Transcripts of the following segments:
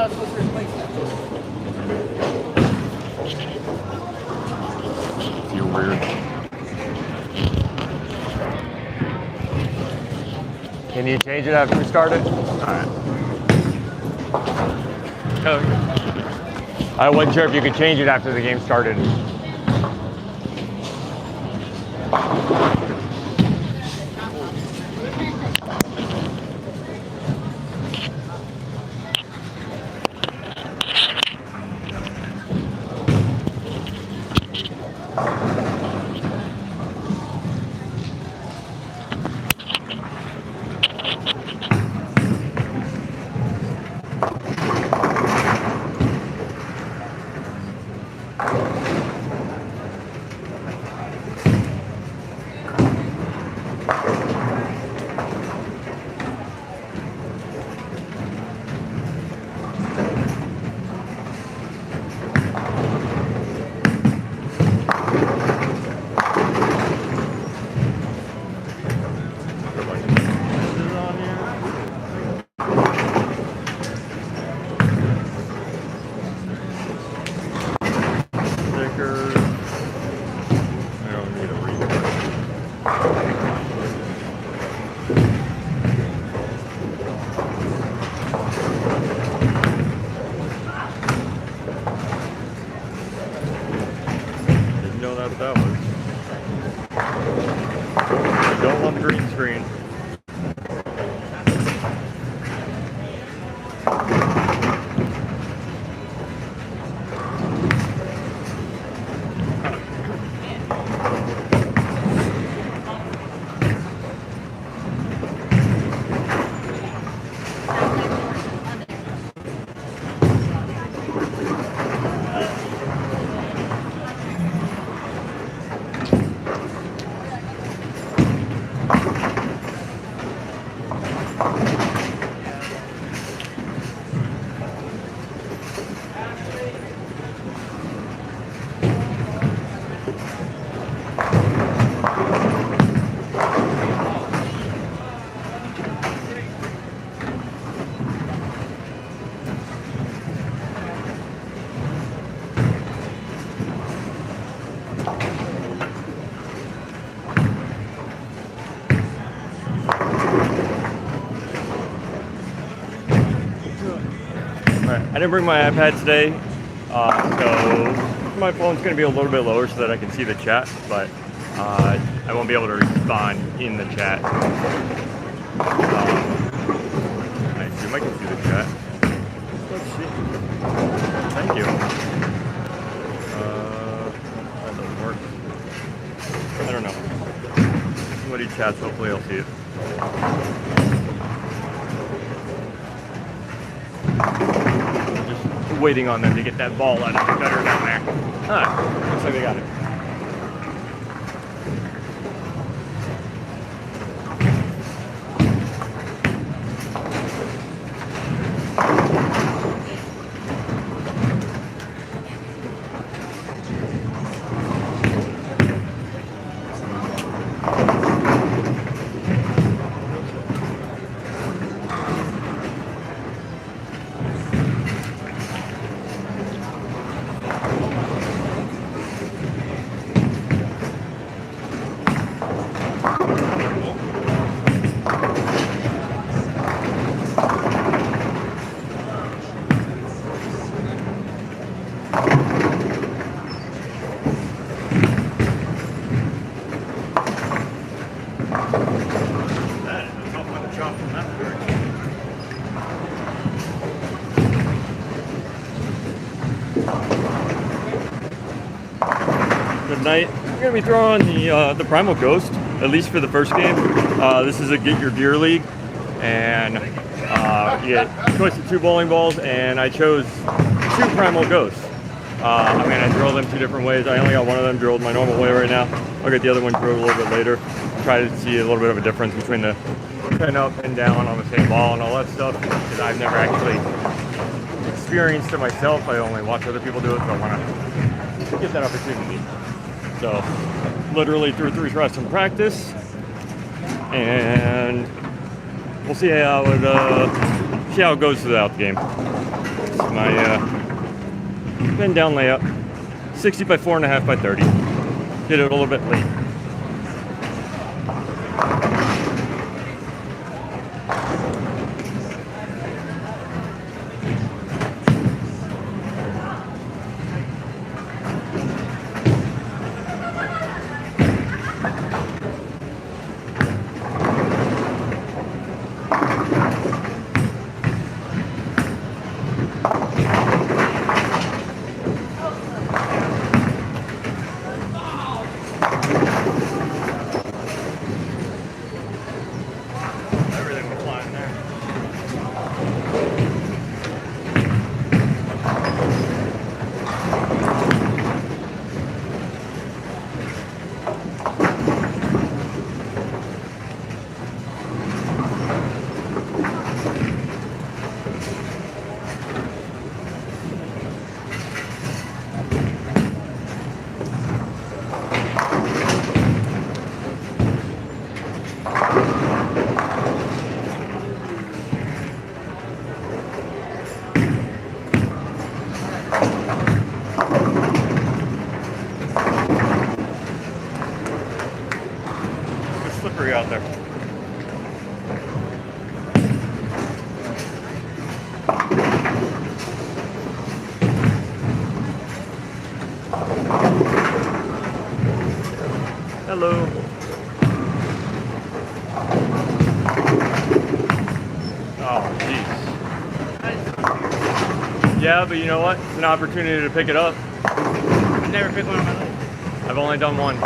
not supposed to replace that. Feel weird. Can you change it after we start it? Alright. I wasn't sure if you could change it after the game started. I didn't bring my iPad today, so my phone's going to be a little bit lower so that I can see the chat, but I won't be able to respond in the chat. I assume I can see the chat. Let's see. Thank you. That doesn't work. I don't know. Somebody chats, hopefully I'll see it. Waiting on them to get that ball out of the gutter down there. Ah, looks like they got it. Tonight, we're going to be throwing the Primal Ghost, at least for the first game. This is a Get Your Gear League, and you get choice of 2 bowling balls, and I chose 2 Primal Ghosts. I drill them 2 different ways. I only got one of them drilled my normal way right now. I'll get the other one drilled a little bit later. Try to see a little bit of a difference between the pin up and down on the same ball and all that stuff, because I've never actually experienced it myself. I only watch other people do it, so I want to get that opportunity. So, literally threw 3 tries in practice, and we'll see how it goes throughout the game. my bend down layup. 60 by 4.5 by 30. Hit it a little bit late. Everything was flying there. It's slippery out there. Hello. Oh, jeez. Yeah, but you know what? It's an opportunity to pick it up. I've never picked one on my life. I've only done one.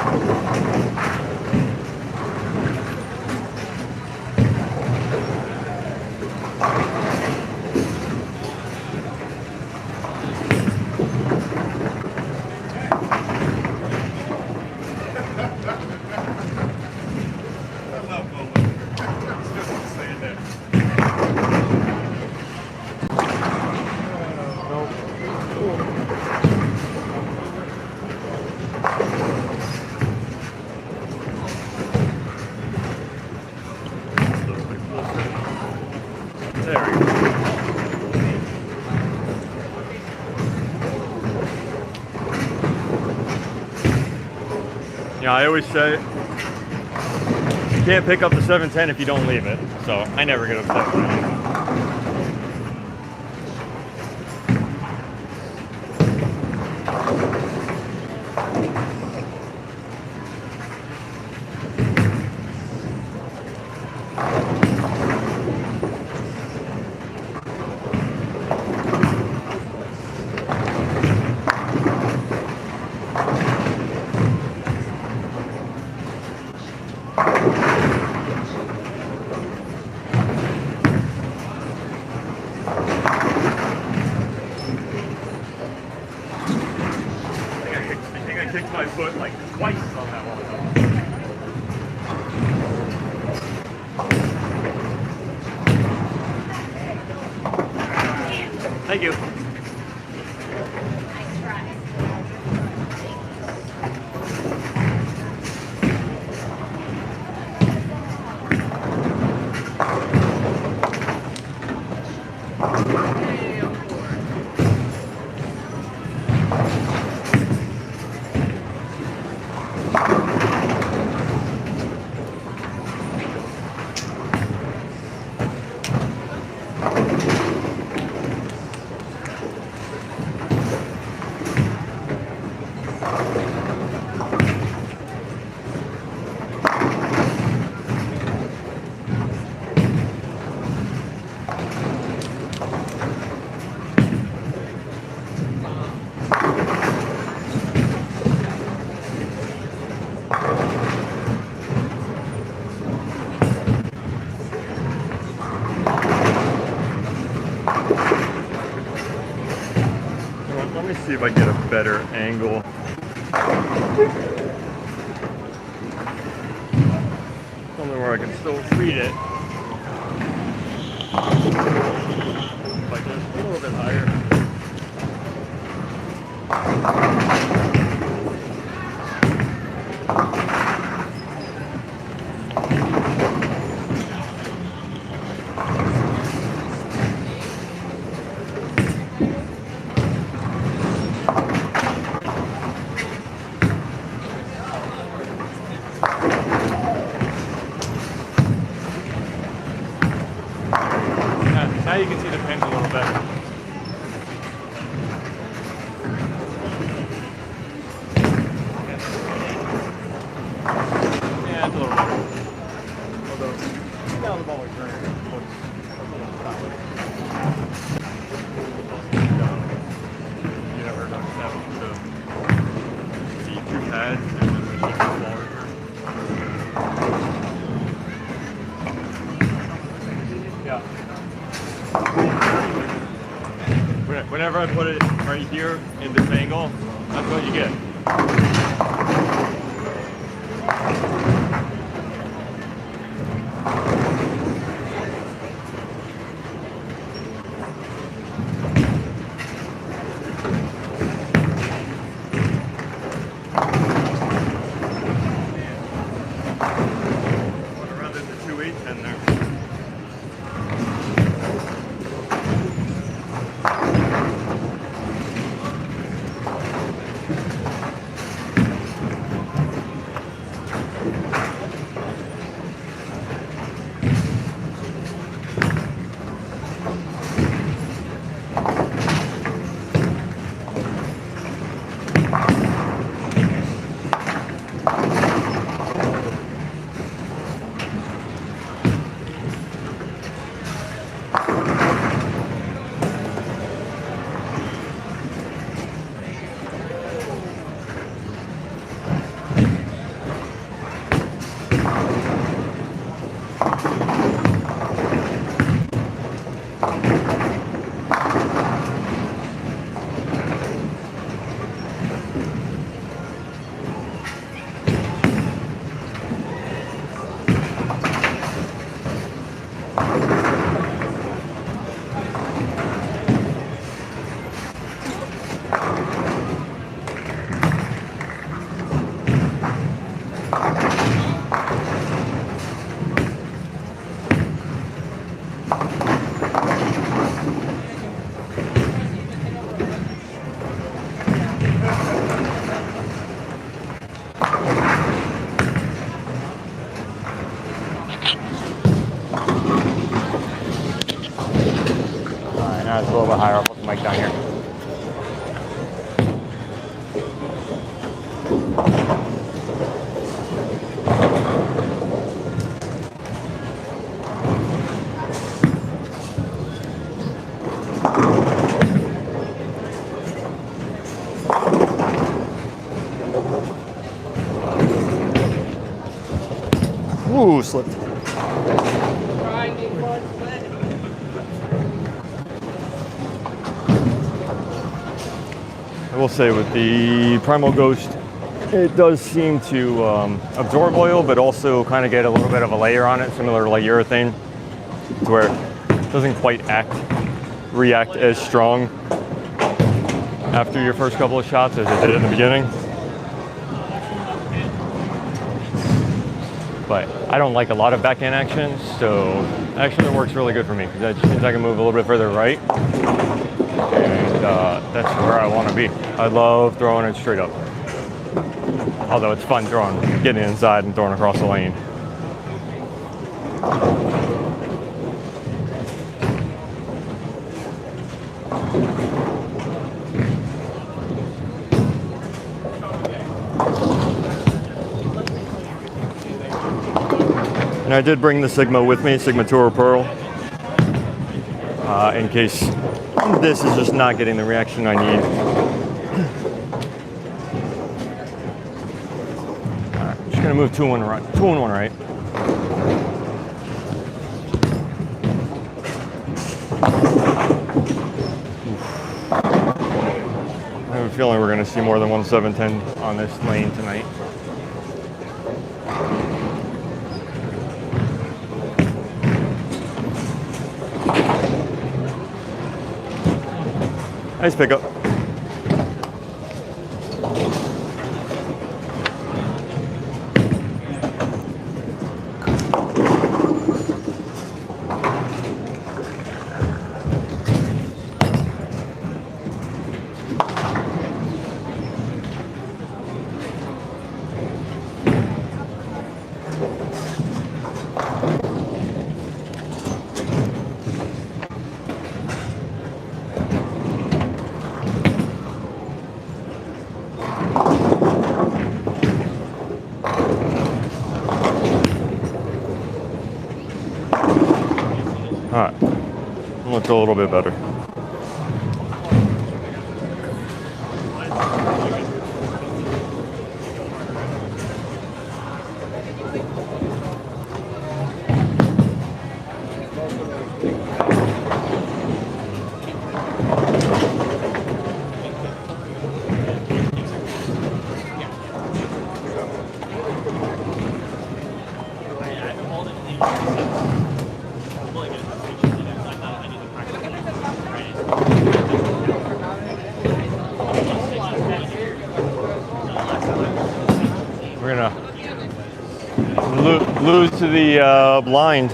There we go. Yeah, I always say you can't pick up the 710 if you don't leave it. So I never get upset when I leave it. I think I kicked my foot like twice on that one. Thank you. Let me see if I get a better angle. Something where I can still read it. Like this, a little bit higher. Now you can see the pins a little better. Yeah, it's a little better. Although, now the ball is turning. Looks a little solid. You never noticed that with the see-through pads and then the ball return. Yeah. Whenever I put it right here in this angle, that's what you get. Rather than 2/8 there. Now it's a little bit higher. I'll put the mic down here. Ooh, slipped. I will say with the Primal Ghost, it does seem to absorb oil, but also kind of get a little bit of a layer on it, similar to like urethane, to where it doesn't quite react as strong after your first couple of shots as it did in the beginning. But I don't like a lot of backhand action, so actually it works really good for me because that just means I can move a little bit further right, and that's where I want to be. I love throwing it straight up, although it's fun getting inside and throwing across the lane. And I did bring the Sigma with me, Sigma Tour Pearl, in case this is just not getting the reaction I need. Alright, I'm just gonna move 2 and 1 right. I have a feeling we're gonna see more than 1.710 on this lane tonight. Nice pickup. All right, looks a little bit better. We're gonna lose to the blind.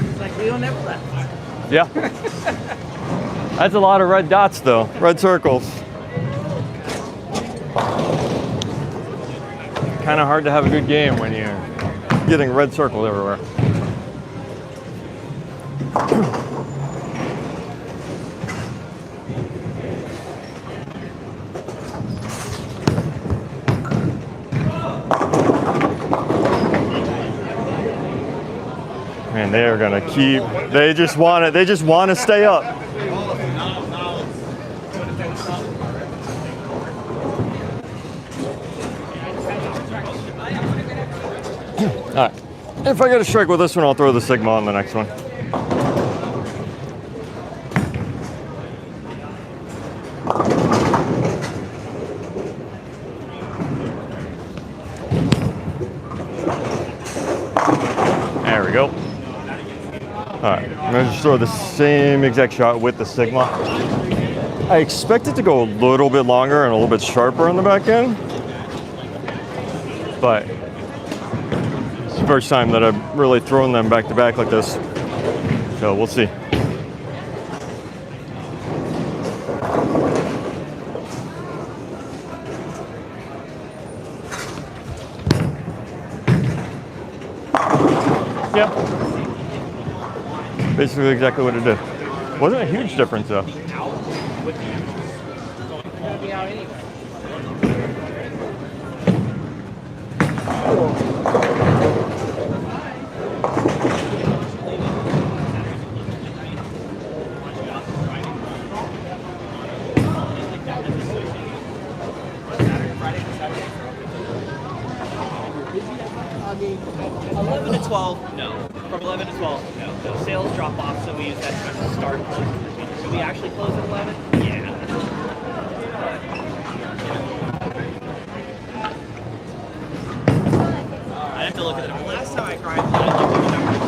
It's like Leo never left. Yeah. That's a lot of red dots though, red circles. Kind of hard to have a good game when you're getting red circled everywhere. And they're gonna keep. They just want to stay up. All right. If I get a strike with this one, I'll throw the Sigma on the next one. There we go. All right, I'm gonna just throw the same exact shot with the Sigma. I expect it to go a little bit longer and a little bit sharper on the back end, but it's the first time that I've really thrown them back to back like this, so we'll see. Yeah. Basically exactly what it did. Wasn't a huge difference though. To 12, no. From 11 to 12, no. So sales drop off, so we use that special start. Should we actually close at 11? Yeah. I have to look at it. Last time I cried, I looked at the numbers.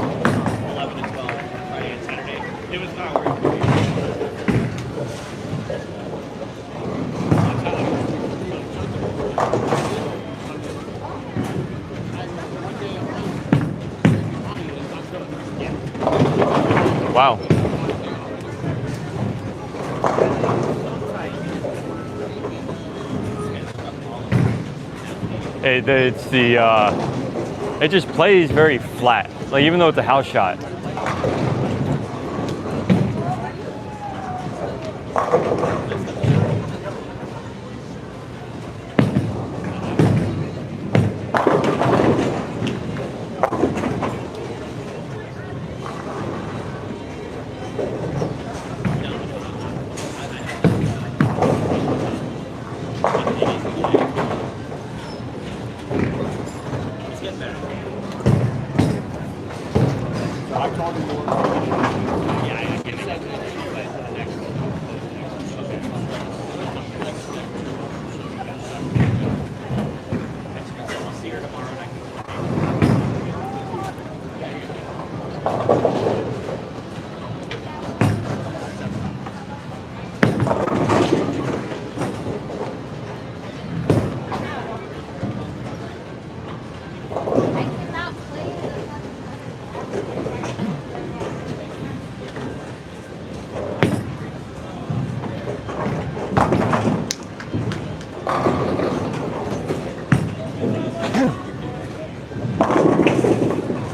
11 to 12, Friday and Saturday. It was not working. Wow. It's the it just plays very flat. Like even though it's a house shot.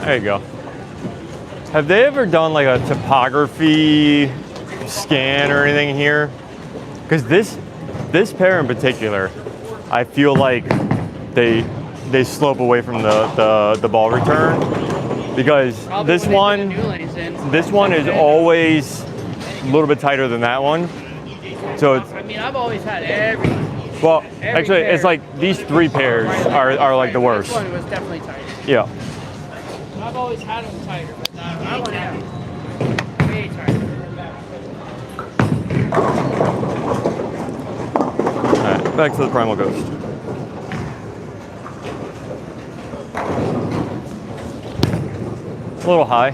There you go. Have they ever done like a topography scan or anything here? Because this pair in particular, I feel like they slope away from the ball return, because Probably this when they put the one new lanes in. this one is always a little bit tighter than that one. So it's, I mean, I've always had every. well, Every actually pair. it's like these 3 pairs are like the worst. This one was definitely tighter. Yeah. I've always had them tighter, but that one had way tighter. All right, back to the Primal Ghost. A little high.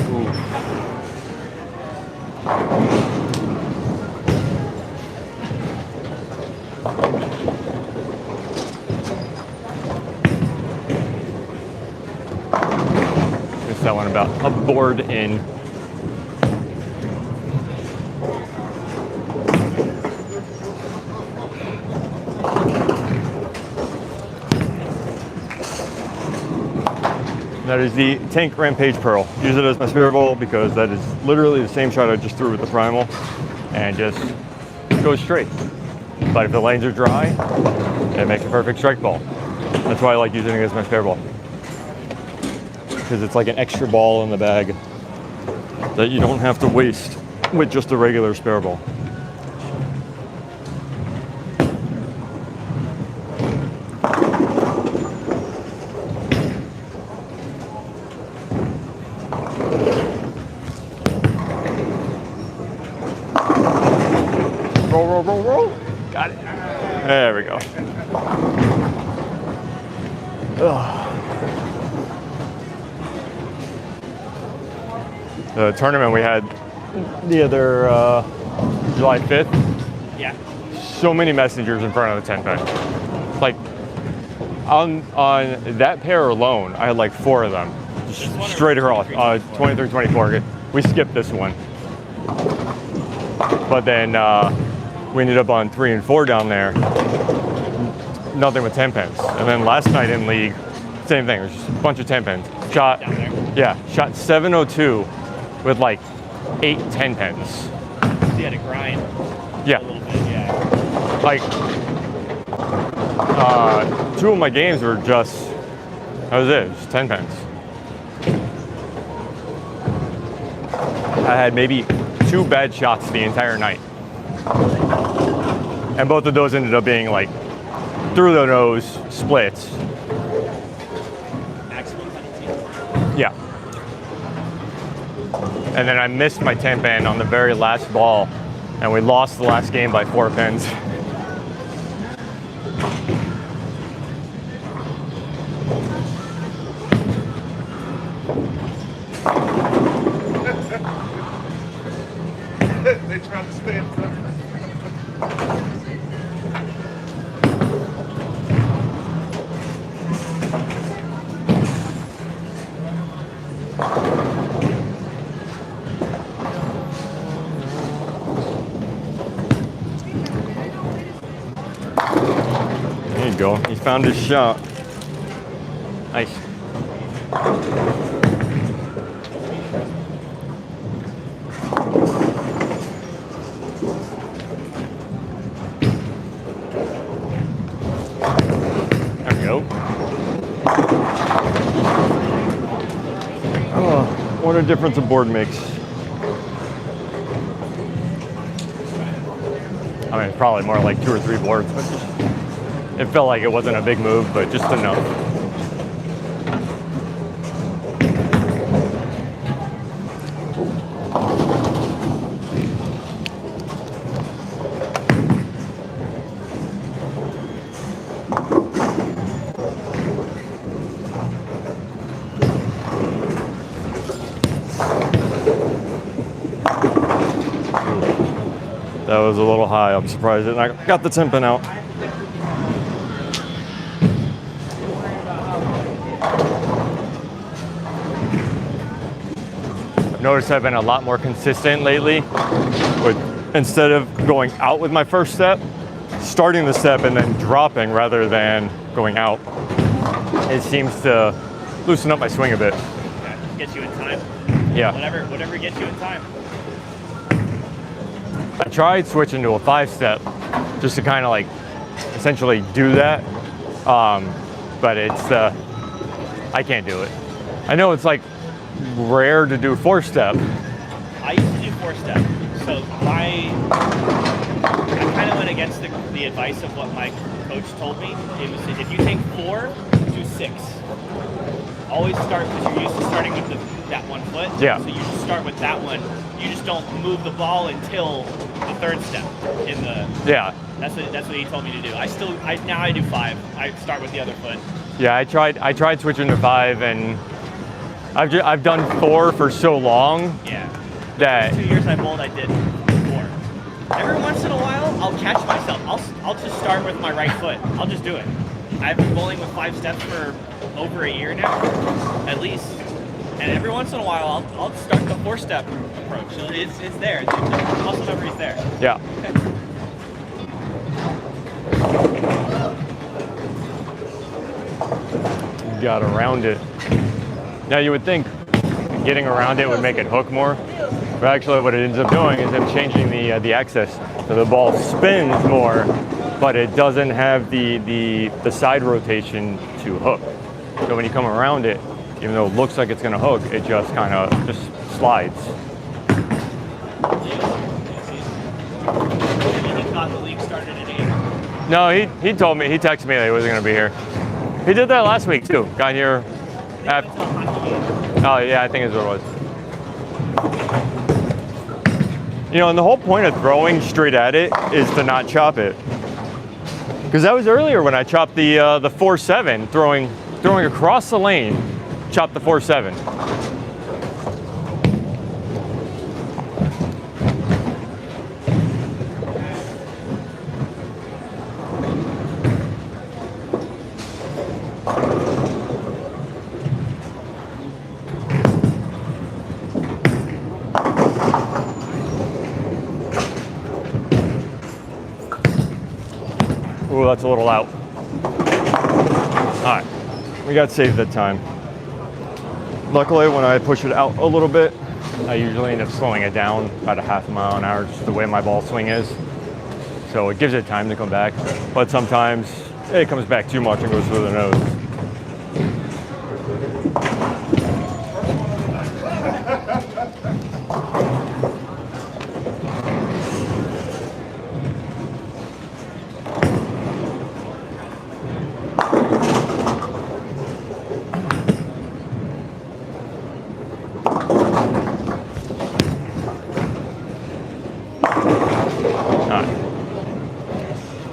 Ooh. Missed that one about a board in. That is the Tank Rampage Pearl. Use it as my spirit bowl because that is literally the same shot I just threw with the Primal, and just goes straight. But if the lanes are dry, it makes a perfect strike ball. That's why I like using it as my spirit ball, because it's like an extra ball in the bag that you don't have to waste with just a regular spare ball. Roll, roll, roll, roll. Got it. There we go. The tournament we had the other July 5th, Yeah. so many messengers in front of the 10 pin. Like on that pair alone, I had like 4 of them just straight across. 23, 24. We skipped this one, but then we ended up on 3 and 4 down there. Nothing but 10 pins. And then last night in league, same thing. It was just a bunch of 10 pins. Shot, Down there. yeah, shot 702 with like 8 10 pins. So you had to grind Yeah. a little bit, yeah. Like 2 of my games were just, that was it, just 10 pins. I had maybe 2 bad shots the entire night. And both of those ended up being like through the nose splits. Maximum penalty. Yeah. And then I missed my 10 pin on the very last ball, and we lost the last game by 4 pins. They try to stay in front. There you go. He found his shot. Nice. There we go. Oh, what a difference a board makes. I mean, it's probably more like 2 or 3 boards, but just, it felt like it wasn't a big move, but just enough. That was a little high. I'm surprised it. I got the 10 pin out. I've noticed I've been a lot more consistent lately. With, instead of going out with my first step, starting the step and then dropping rather than going out. It seems to loosen up my swing a bit. Okay. Gets you in time. Yeah. Whatever gets you in time. I tried switching to a 5-step just to kind of like essentially do that, but it's I can't do it. I know it's like rare to do 4-step. I used to do 4-step, so I kind of went against the advice of what my coach told me. It was if you take 4, do 6. Always start because you're used to starting with that one foot. Yeah. So you just start with that one. You just don't move the ball until the 3rd step in the. Yeah. That's what he told me to do. Now I do 5. I start with the other foot. Yeah, I tried switching to 5, and I've done 4 for so long. Yeah. That 2 years I bowled, I did 4. Every once in a while, I'll catch myself. I'll just start with my right foot. I'll just do it. I've been bowling with 5 steps for over a year now, at least. And every once in a while, I'll start the 4-step approach. So it's there. The muscle memory's there. Yeah. Got around it. Now you would think getting around it would make it hook more, but actually what it ends up doing is him changing the axis so the ball spins more, but it doesn't have the side rotation to hook. So when you come around it, even though it looks like it's going to hook, it just kind of just slides. He thought the league started at 8. No, he told me, he texted me that he wasn't going to be here. He did that last week too. Got here after. Oh yeah, I think is what it was. You know, and the whole point of throwing straight at it is to not chop it. Because that was earlier when I chopped the 4-7, throwing across the lane, chopped the 4-7. Ooh, that's a little out. All right, we got to save that time. Luckily, when I push it out a little bit, I usually end up slowing it down about a half a mile an hour, just the way my ball swing is. So it gives it time to come back, but sometimes it comes back too much and goes through the nose.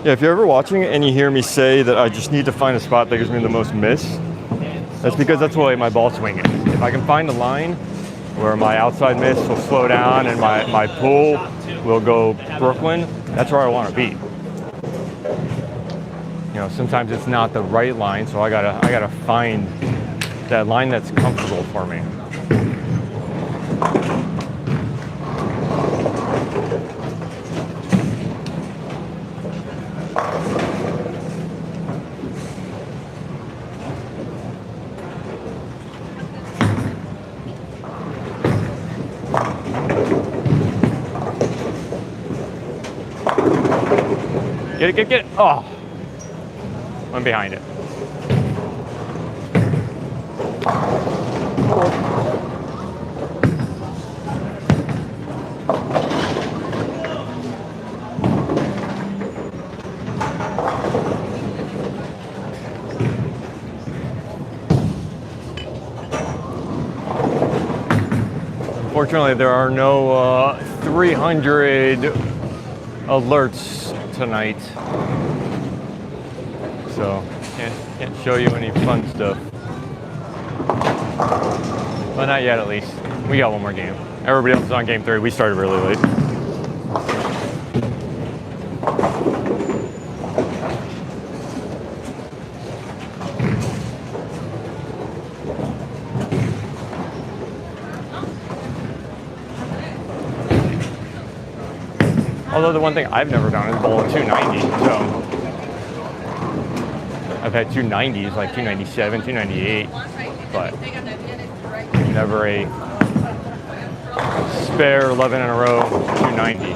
Yeah, if you're ever watching and you hear me say that I just need to find a spot that gives me the most miss, that's because that's the way my ball swing is. If I can find a line where my outside miss will slow down and my pull will go Brooklyn, that's where I want to be. You know, sometimes it's not the right line, so I gotta find that line that's comfortable for me. Get it. Oh, I'm behind it. Unfortunately, there are no 300 alerts tonight, so can't show you any fun stuff. Well, not yet, at least. We got one more game. Everybody else is on game 3. We started really late. Although the one thing I've never done is bowl a 290, so I've had 290s, like 297, 298. but never a spare 11 in a row 290.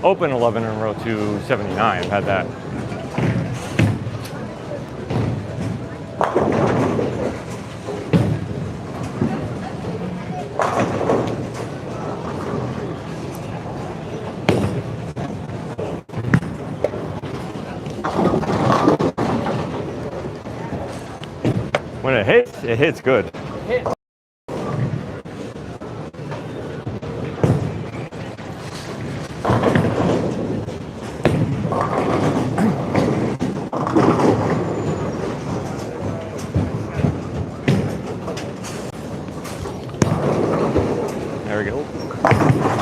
Open 11 in a row 279. I've had that. When it hits good. Hit. There we go.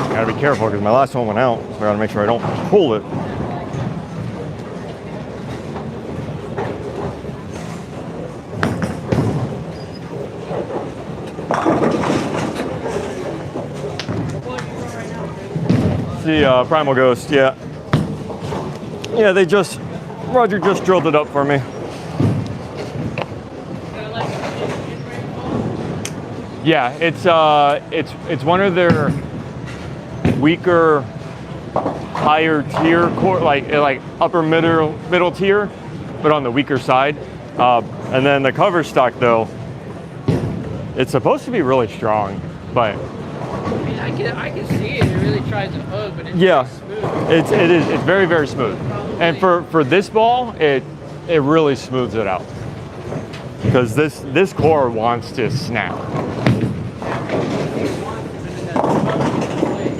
Gotta be careful because my last one went out, so I gotta make sure I don't pull it. The Primal Ghost, yeah. Yeah, Roger just drilled it up for me. Yeah, it's one of their weaker, higher tier core, like upper middle tier, but on the weaker side. And then the cover stock though, it's supposed to be really strong, but I mean, I can see it. It really tries to hook, but it's yeah, smooth. it's very very smooth. And for this ball, it really smooths it out because this core wants to snap.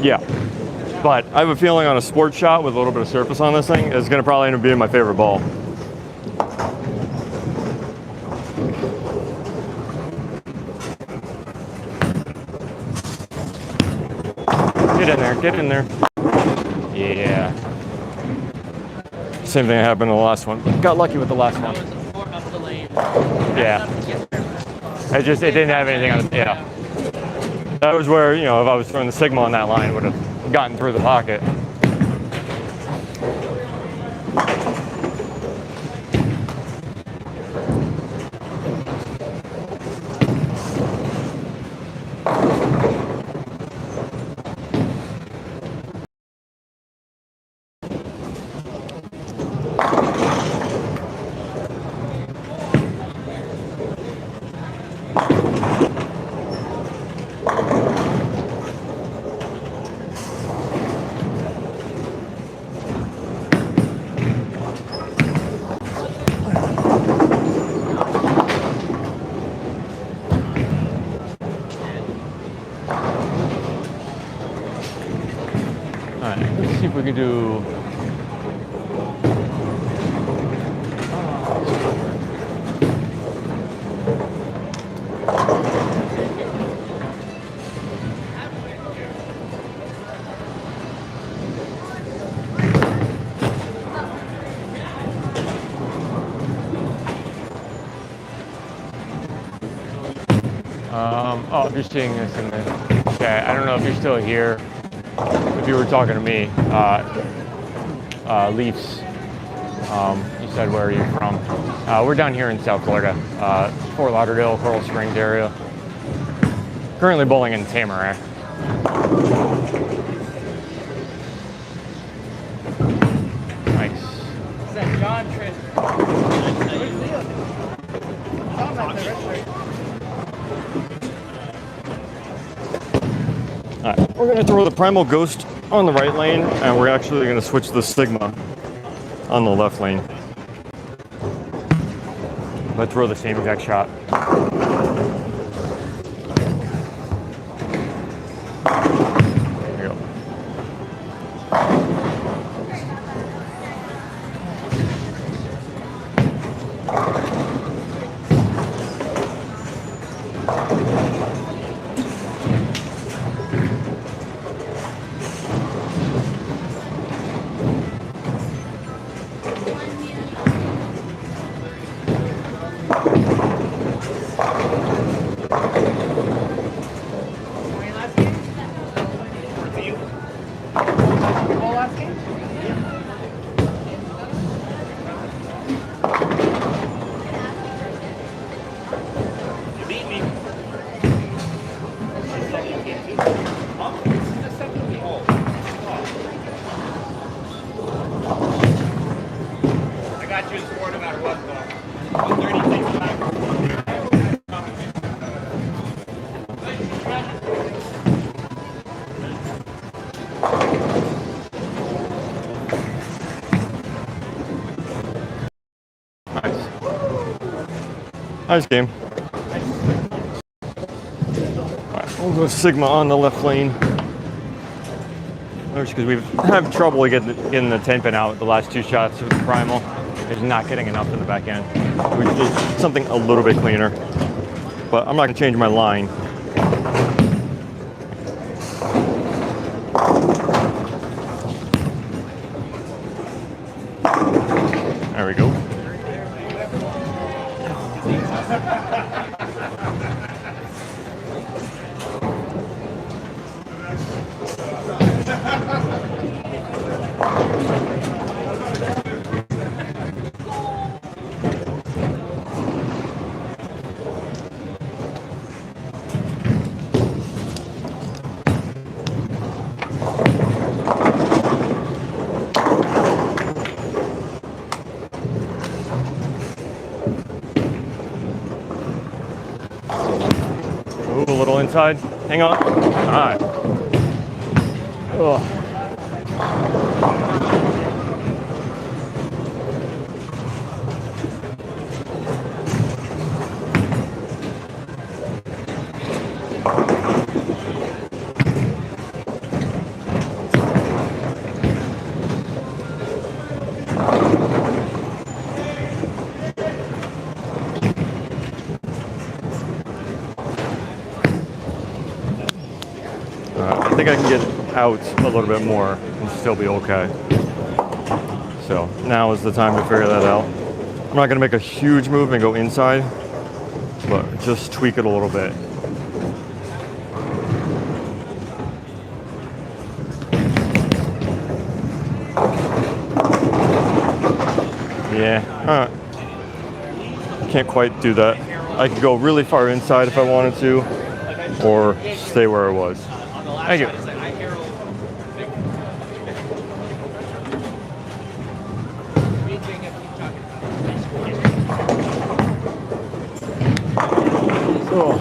Yeah, but I have a feeling on a sports shot with a little bit of surface on this thing, it's gonna probably end up being my favorite ball. Get in there. Yeah. Same thing happened in the last one. Got lucky with the last one. That was a fork up the lane. Yeah. It didn't have anything on it. Yeah. That was where, if I was throwing the Sigma on that line, it would have gotten through the pocket. Let's see if we can do. Oh, if you're seeing this in the chat, I don't know if you're still here. If you were talking to me, Leafs, you said where are you from? We're down here in South Florida, Fort Lauderdale, Coral Springs area. Currently bowling in Tamarack. Nice. Is that John Trent? All right, we're gonna throw the Primal Ghost on the right lane, and we're actually gonna switch the Sigma on the left lane. Let's throw the same exact shot. There you go. catch you in sport no matter what, though. 130 takes it back. Nice game. Alright, we'll go Sigma on the left lane. Because we've had trouble getting the 10 pin out the last 2 shots with the Primal. It's not getting enough in the back end. We just something a little bit cleaner. But I'm not going to change my line. There we go. Ooh, a little inside. Hang on. All right. Oh. I think I can get out a little bit more and still be okay. So now is the time to figure that out. I'm not going to make a huge move and go inside, but just tweak it a little bit. Yeah, can't quite do that. I could go really far inside if I wanted to, or stay where I was. Thank you. Oh.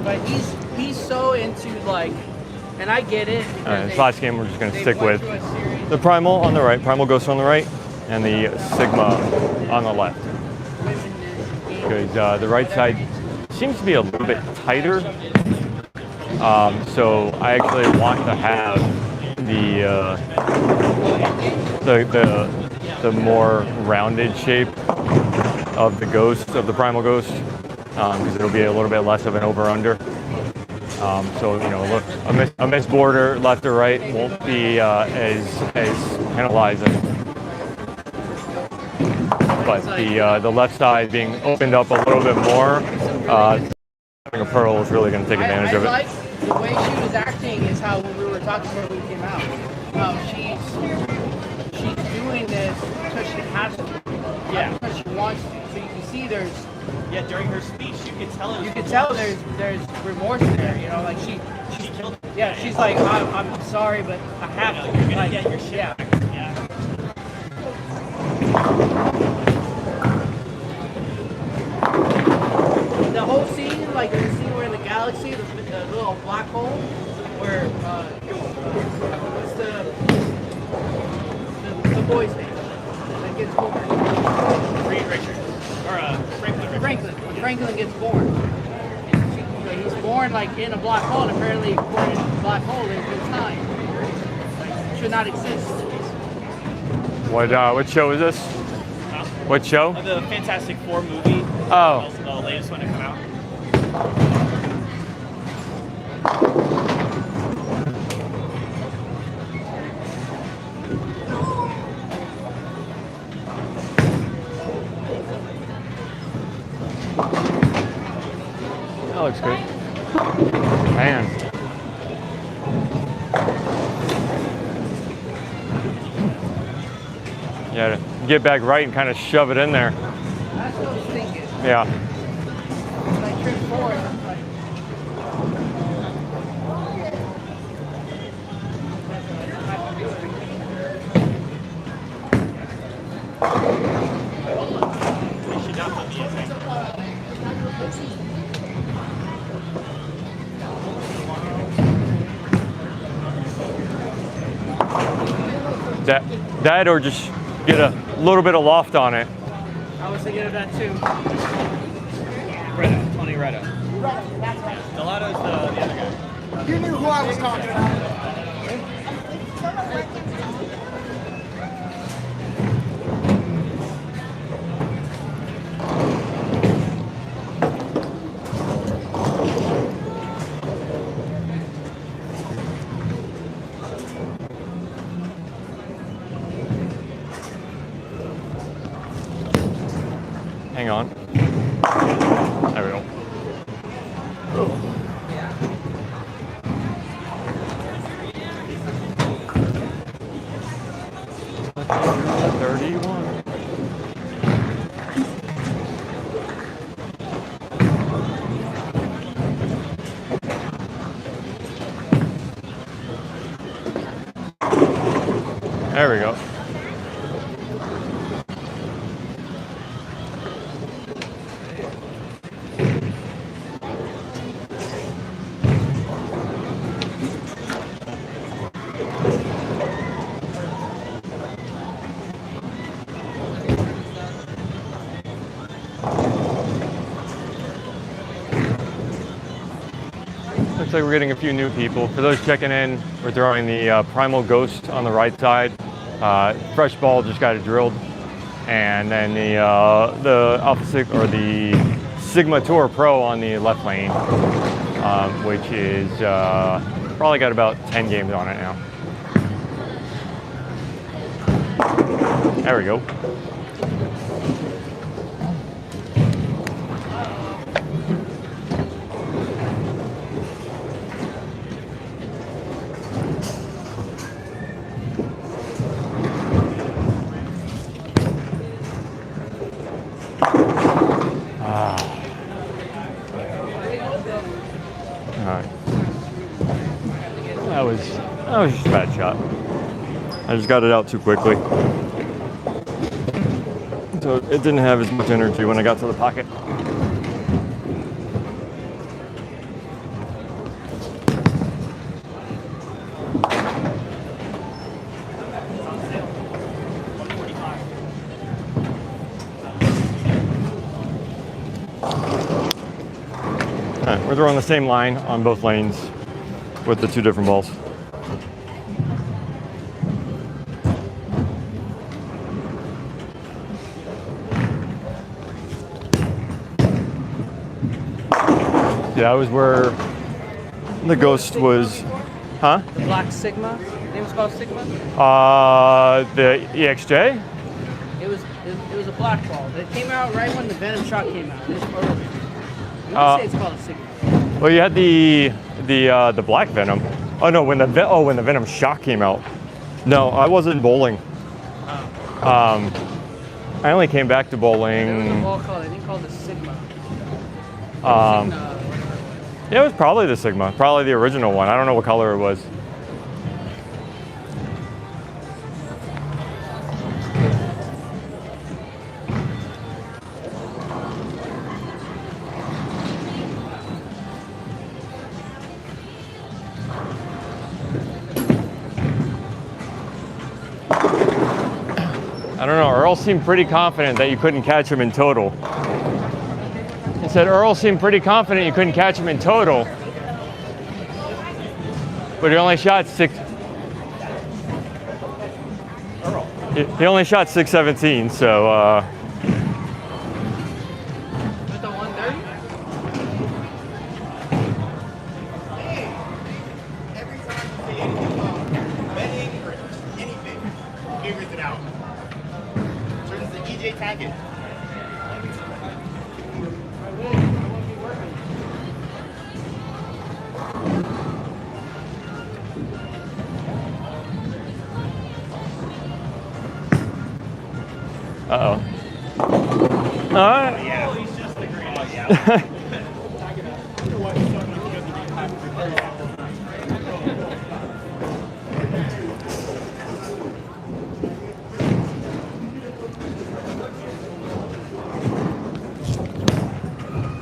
But he's so into like, and I get it. All right, this last game we're just going to stick with the Primal on the right, Primal Ghost on the right, and the Sigma on the left. Because the right side seems to be a little bit tighter. So I actually want to have the more rounded shape of the Ghost, of the Primal Ghost, because it'll be a little bit less of an over-under. So, you know, look, a missed border left or right won't be as penalizing. But the left side being opened up a little bit more, having a pearl is really going to take advantage of it. Like the way she was acting is how when we were talking when we came out. She's doing this because she has to. Yeah. Because she wants to. So you can see there's. Yeah, during her speech, you could tell it. You could tell there's remorse there. You know, like she killed it. Yeah, she's like, I'm sorry, but I have to. You're gonna like, get your shit yeah. back. Yeah. The whole scene, like the scene where in the galaxy, the little black hole, where what's the boy's name that gets born? Reed Richards or Franklin. Franklin gets born. And he's born like in a black hole. And apparently, born in a black hole there's time. Like, should not exist. What show is this? What show? The Fantastic Four movie. Oh. The latest one to come out. That looks good. Man. Yeah, to get back right and kind of shove it in there. That's what I was thinking. Yeah. Like trip forward. Like, That or just get a little bit of loft on it. I was thinking of that too. Retta, Tony Retta. Delato's the other guy. You knew who I was talking about. Hang on. There we go. 31. There we go. Looks like we're getting a few new people. For those checking in, we're throwing the Primal Ghost on the right side. Fresh ball just got it drilled, and then the Sigma Tour Pro on the left lane, which is probably got about 10 games on it now. There we go. That was just a bad shot. I just got it out too quickly. So it didn't have as much energy when I got to the pocket. All right, we're throwing the same line on both lanes with the two different balls. Yeah, that was where the Ghost was, huh? The Black Sigma. It was called Sigma. The EXJ? It was a black ball. It came out right when the Venom shot came out. It was early. I'm gonna say it's called a Sigma. Well, you had the black Venom. Oh no, when the Venom shot came out. No, I wasn't bowling. I only came back to bowling. There was a ball called, I think called the Sigma. Yeah, it was probably the Sigma, probably the original one. I don't know what color it was. I don't know, Earl seemed pretty confident that you couldn't catch him in total. He said Earl seemed pretty confident you couldn't catch him in total. But he only shot He only shot 617, so With the 130? Every time you say anything about betting or anything, he figures it out. Turns to EJ Tackett. uh-oh. All right. Yeah, he's just the greatest. Yeah.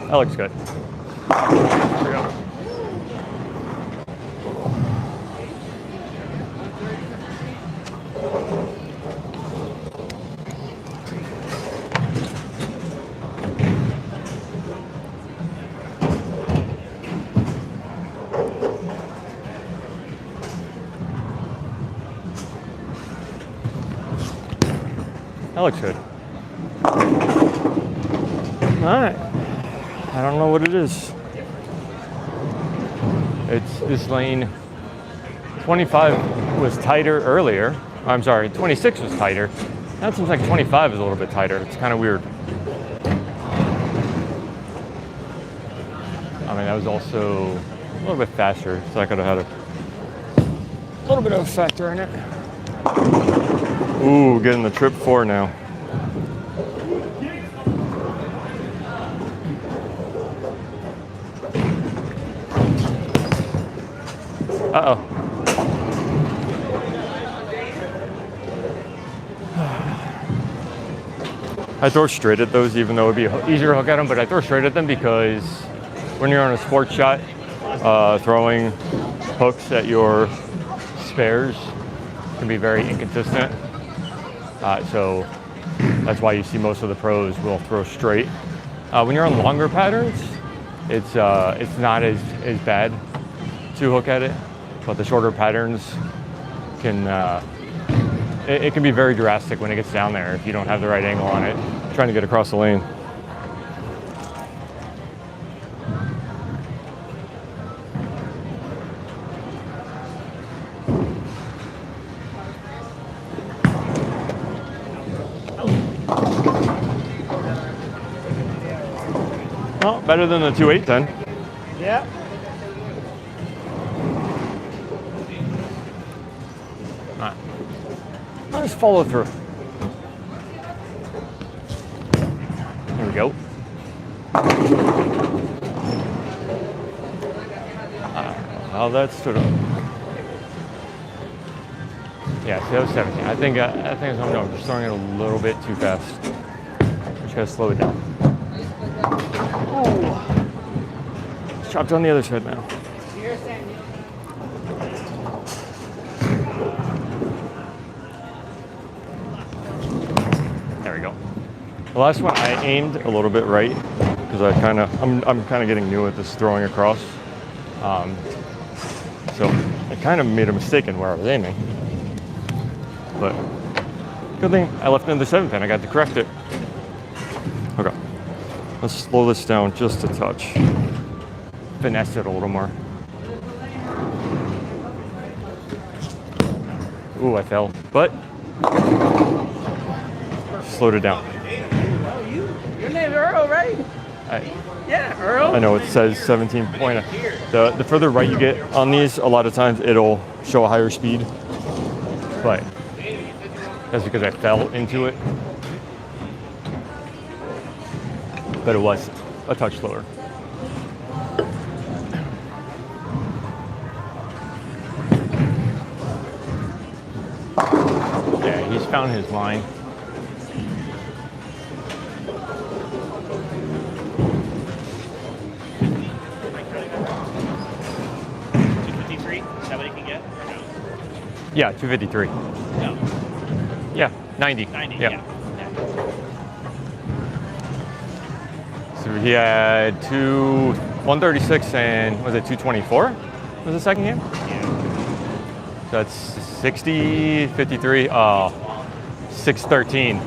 That looks good. Here we go. That looks good. All right. I don't know what it is. It's this lane. 25 was tighter earlier. I'm sorry, 26 was tighter. Now it seems like 25 is a little bit tighter. It's kind of weird. I mean, that was also a little bit faster, so I could have had a little bit of a factor in it. Ooh, getting the trip 4 now. Uh-oh. I throw straight at those, even though it'd be easier to hook at them, but I throw straight at them because when you're on a sports shot, throwing hooks at your spares can be very inconsistent. So that's why you see most of the pros will throw straight. When you're on longer patterns, it's not as bad to hook at it, but the shorter patterns can it can be very drastic when it gets down there if you don't have the right angle on it, trying to get across the lane. Well, better than the 2.8 then. Yeah. Let's follow through. There we go. How that stood up. Yeah, see, that was 17. I think I'm just throwing it a little bit too fast. Just gotta slow it down. Ooh. It's chopped on the other side now. The last one I aimed a little bit right because I'm kind of getting new at this throwing across. So I kind of made a mistake in where I was aiming. But good thing I left it in the 7 pin. I got to correct it. Okay, let's slow this down just a touch. Finesse it a little more. Ooh, I fell, but slowed it down. Your name's Earl, right? Yeah, Earl. I know it says 17 point. The further right you get on these, a lot of times it'll show a higher speed. But that's because I fell into it. But it was a touch slower. Yeah, he's found his line. Yeah, 253. No. Yeah, 90. 90, yeah. yeah. So he had 136 and was it 224? Was the second game? Yeah. So that's 60, 53, 613.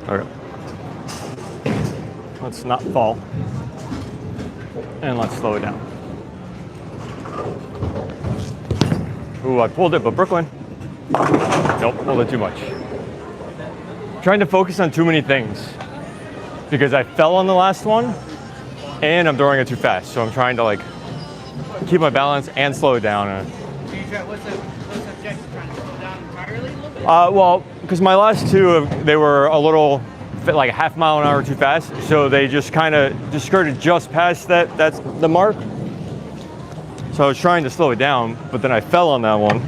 Okay. Let's not fall. And let's slow it down. Ooh, I pulled it, but Brooklyn. Nope, pulled it too much. Trying to focus on too many things because I fell on the last one and I'm throwing it too fast. So I'm trying to like keep my balance and slow it down. So you try, what's the objective? Trying to slow down entirely a little bit? Well, because my last two, they were a little, like a half mile an hour too fast. So they just kind of just skirted just past that's the mark. So I was trying to slow it down, but then I fell on that one.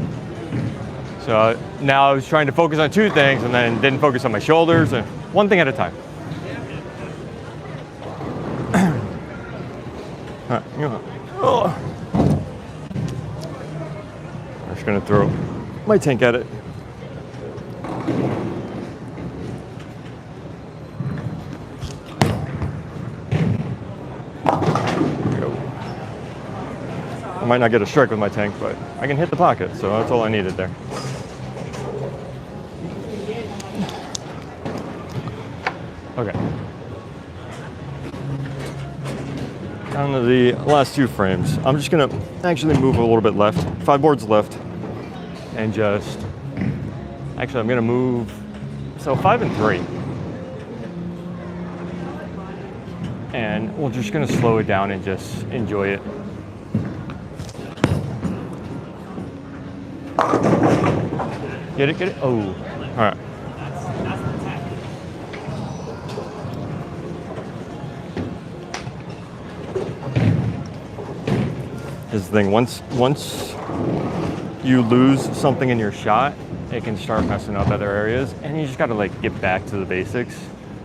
So now I was trying to focus on two things and then didn't focus on my shoulders and one thing at a time. All right, I'm just gonna throw my tank at it. I might not get a strike with my tank, but I can hit the pocket, so that's all I needed there. Okay. Down to the last 2 frames. I'm just gonna actually move a little bit left, 5 boards left, and just, actually I'm gonna move, so 5 and 3. And we're just gonna slow it down and just enjoy it. Get it, get it? Oh, all right. This is the thing, once you lose something in your shot, it can start messing up other areas, and you just gotta like get back to the basics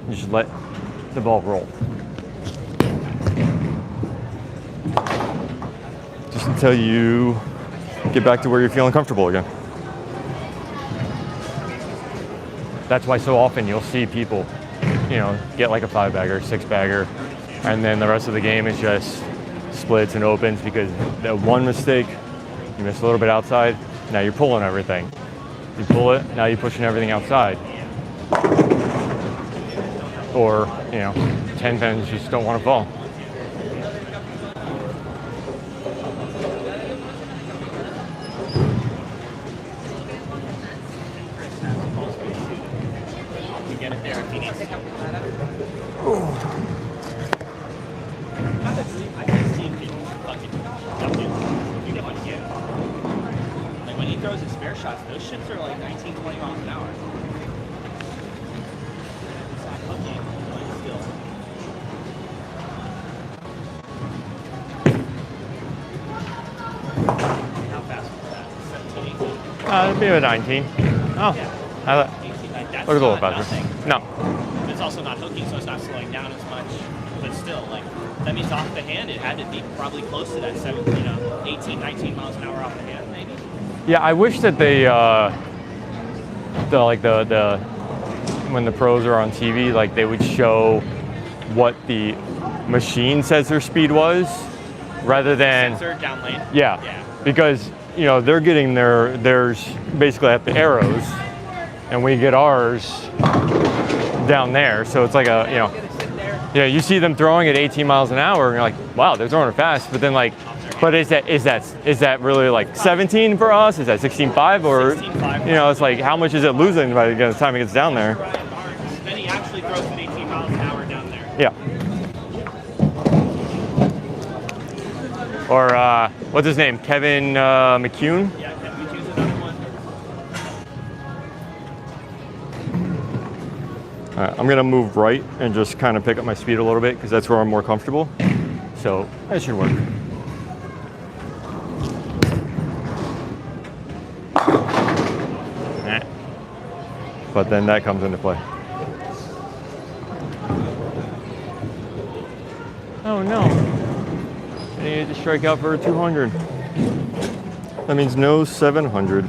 and just let the ball roll. Just until you get back to where you're feeling comfortable again. That's why so often you'll see people, you know, get like a 5-bagger, 6-bagger, and then the rest of the game is just splits and opens because that one mistake, you miss a little bit outside, now you're pulling everything. You pull it, now you're pushing everything outside. Or, you know, 10 pins just don't want to fall. Get it there if he needs to. I can see people fucking jumping. You get what you get. Like when he throws his spare shots, those shits are like 19, 20 miles an hour. It's not hooking, like still. How fast was that? 17, 18? It'd be a 19. Oh, Yeah. I 18, like, that's look a little not faster. nothing. No. It's also not hooking, so it's not slowing down as much. But still, like, that means off the hand, it had to be probably close to that 18, 19 miles an hour off the hand, maybe. Yeah, I wish that they, when the pros are on TV, like they would show what the machine says their speed was, rather than Sensor down lane. yeah, Yeah. because you know they're getting theirs basically at the arrows, and we get ours down there. So it's like a yeah, you see them throwing at 18 miles an hour, and you're like, wow, they're throwing it fast. But then like, but is that really like 17 for us? Is that 16.5 or 16.5. you know, it's like how much is it losing by the time it gets down there? Then he actually throws at 18 miles an hour down there. Yeah. Or what's his name? Kevin McCune? Yeah, Kevin McCune's another one. All right, I'm gonna move right and just kind of pick up my speed a little bit because that's where I'm more comfortable. So that should work. But then that comes into play. Oh no. I needed to strike out for a 200. That means no 700.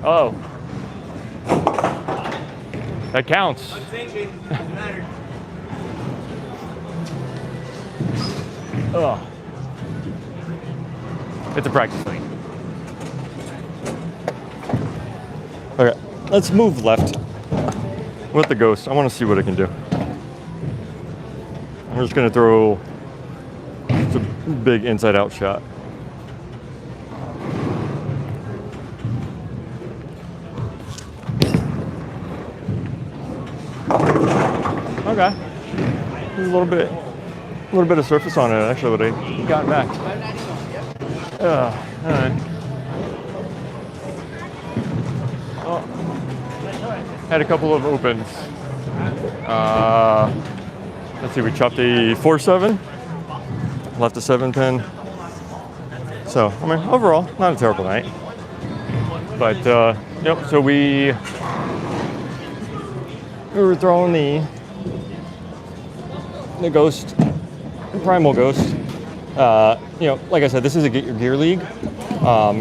Oh. That counts. Ugh. It's a practice thing. Okay, let's move left with the Ghost. I want to see what it can do. I'm just going to throw just a big inside-out shot. Okay. There's a little bit of surface on it actually, but I got it back. All right. Oh, had a couple of opens. Let's see, we chopped a 4-7, left a 7-pin. So, I mean, overall, not a terrible night. But, yep, so we were throwing the Ghost Primal Ghost. Like I said, this is a Get Your Gear League.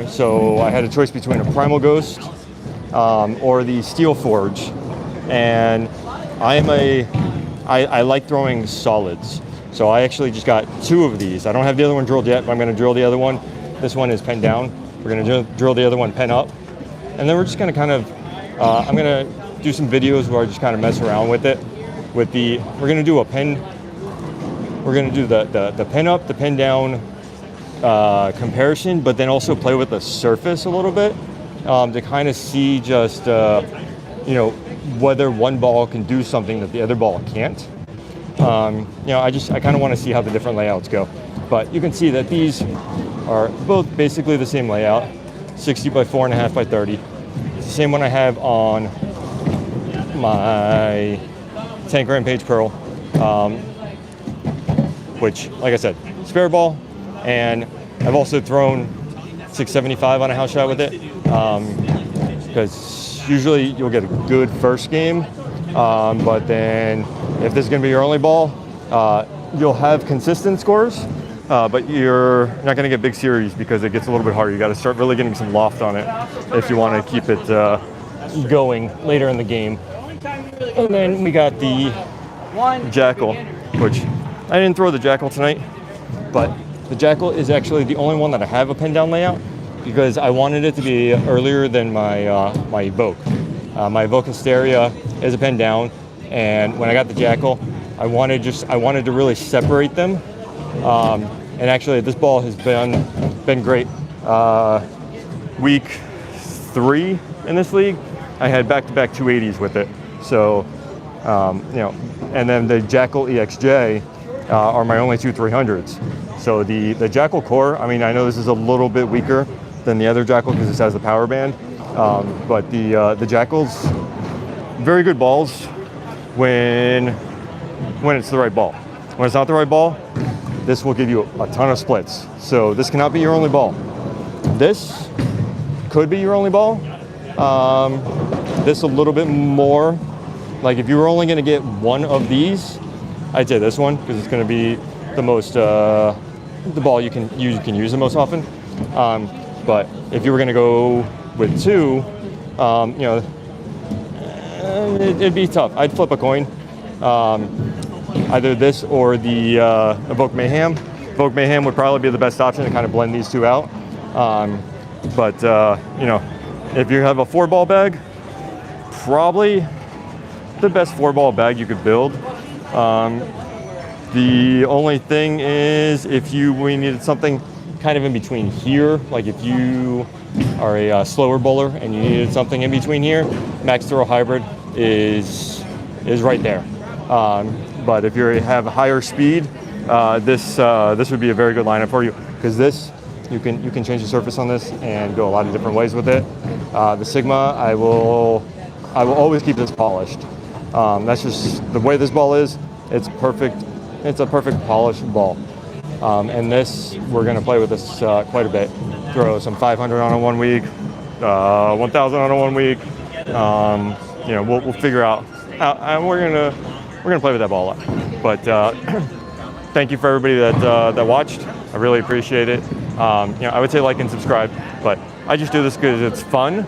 So I had a choice between a Primal Ghost or the Steel Forge. And I like throwing solids. So I actually just got 2 of these. I don't have the other one drilled yet, but I'm going to drill the other one. This one is pen down. We're going to drill the other one pen up. And then we're just going to kind of, I'm going to do some videos where I just kind of mess around with it. We're going to do a pen, we're going to do the pen up, the pen down comparison, but then also play with the surface a little bit to kind of see just, whether one ball can do something that the other ball can't. I kind of want to see how the different layouts go. But you can see that these are both basically the same layout, 60 by 4.5 by 30. It's the same one I have on my Tank Rampage Pearl, which, like I said, spare ball, and I've also thrown 675 on a house shot with it, because usually you'll get a good first game, but then if this is going to be your only ball, you'll have consistent scores, but you're not going to get big series because it gets a little bit harder. You got to start really getting some loft on it if you want to keep it going later in the game. And then we got the Jackal, which I didn't throw the Jackal tonight, but the Jackal is actually the only one that I have a pen down layout because I wanted it to be earlier than my my Evoke. My Evoke Hysteria is a pen down, and when I got the Jackal, I wanted to really separate them. And actually, this ball has been great. Week 3 in this league, I had back-to-back 280s with it. So, and then the Jackal EXJ are my only 2 300s. So the Jackal core, I mean, I know this is a little bit weaker than the other Jackal because this has the power band, but the Jackals, very good balls when it's the right ball. When it's not the right ball, this will give you a ton of splits. So this cannot be your only ball. This could be your only ball. This a little bit more. Like if you were only going to get one of these, I'd say this one because it's going to be the most the ball you can use the most often. But if you were going to go with 2, it'd be tough. I'd flip a coin. Either this or the Evoke Mayhem. Evoke Mayhem would probably be the best option to kind of blend these 2 out. But if you have a 4-ball bag, probably the best 4-ball bag you could build. The only thing is if we needed something kind of in between here, like if you are a slower bowler and you needed something in between here, Max Throw Hybrid is right there. But if you have higher speed, this would be a very good lineup for you because this you can change the surface on this and go a lot of different ways with it. The Sigma, I will always keep this polished. That's just the way this ball is. It's perfect. It's a perfect polished ball. And this, we're going to play with this quite a bit. Throw some 500 on it 1 week, 1,000 on it 1 week. We'll figure out how we're gonna play with that ball a lot. But thank you for everybody that watched. I really appreciate it. I would say like and subscribe, but I just do this because it's fun.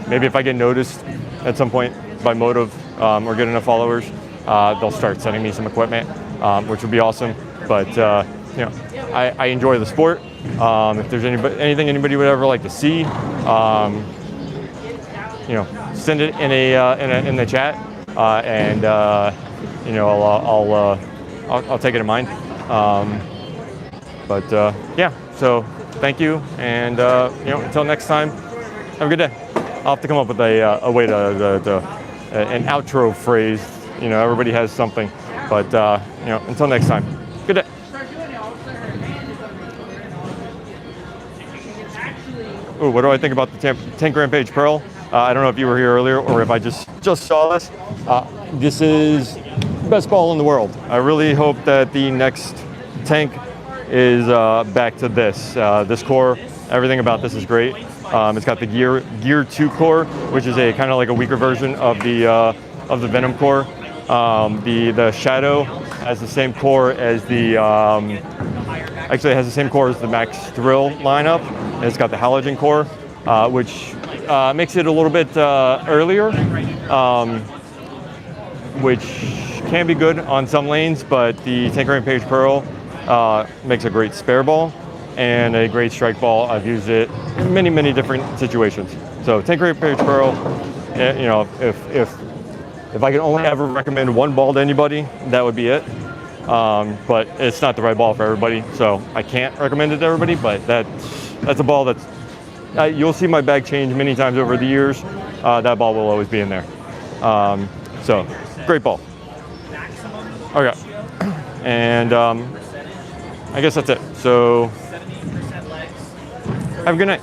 Maybe if I get noticed at some point by Motiv or get enough followers, they'll start sending me some equipment, which would be awesome. But I enjoy the sport. If there's anything anybody would ever like to see, send it in the chat, and I'll take it in mind. So thank you, and until next time, have a good day. I'll have to come up with a way to an outro phrase. Everybody has something, but until next time, good day. Ooh, what do I think about the Tank Rampage Pearl? I don't know if you were here earlier or if I just saw this. This is the best ball in the world. I really hope that the next tank is back to this. This core, everything about this is great. It's got the Gear 2 core, which is a kind of like a weaker version of the Venom core. The Shadow has the same core as the actually it has the same core as the Max Thrill lineup, and it's got the halogen core, which makes it a little bit earlier, which can be good on some lanes, but the Tanqueray Page Pearl makes a great spare ball and a great strike ball. I've used it in many different situations. So Tanqueray Page Pearl, you know, if I can only ever recommend one ball to anybody, that would be it. But it's not the right ball for everybody, so I can't recommend it to everybody. But that's a ball that's you'll see my bag change many times over the years. That ball will always be in there. So great ball. Okay, and I guess that's it. So have a good night.